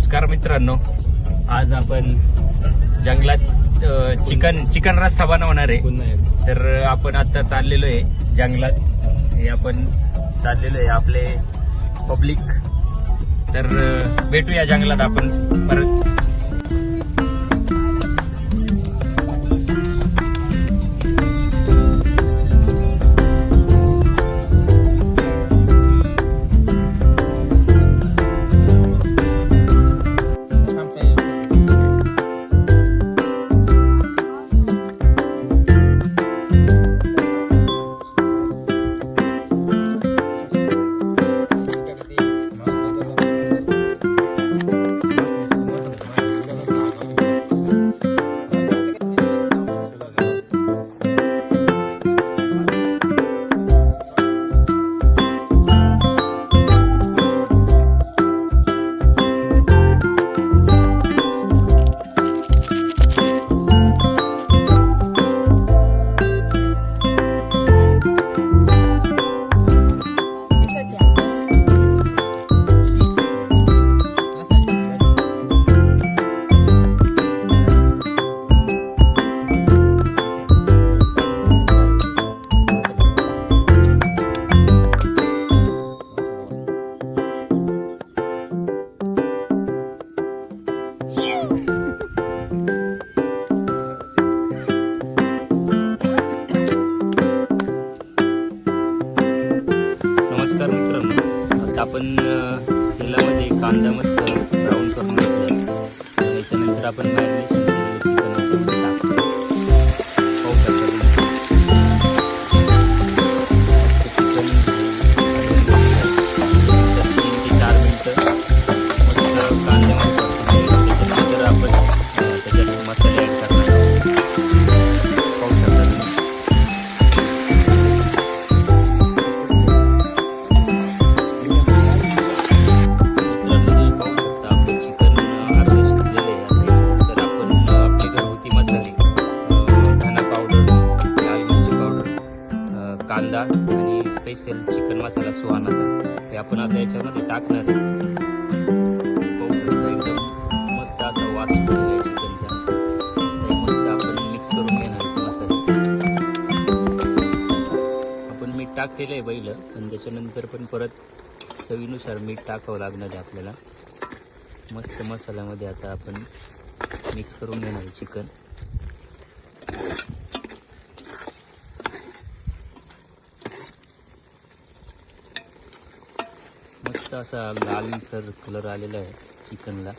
नमस्कार मित्रांनो, आज आपण जंगलात चिकन रस्सा बनवणार आहे. तर आपण आता चाललेलो आहे जंगलात. हे आपण चाललेलो आहे आपले पब्लिक. तर भेटूया जंगलात आपण परत. नमस्कार मित्रांनो, आता आपण तेलामध्ये कांदा मस्त ब्राऊन करून घेतला. त्याच्यानंतर आपण मॅरिनेशन केलेलं चिकन टाकतो. कांदा आणि स्पेशल चिकन मसाला सुहानाचा हे आपण आता याच्यामध्ये टाकणार आहे. एकदम मस्त असा वास सुटतो चिकनचा. मस्त आपण मिक्स करून घेणार मसाले. आपण मीठ टाकलेलं आहे पहिलं, आणि त्याच्यानंतर पण परत चवीनुसार मीठ टाकावं लागणार आहे आपल्याला. मस्त मसाल्यामध्ये आता आपण मिक्स करून घेणार आहे चिकन. मस्त असा लालसर कलर आलेला आहे चिकनला.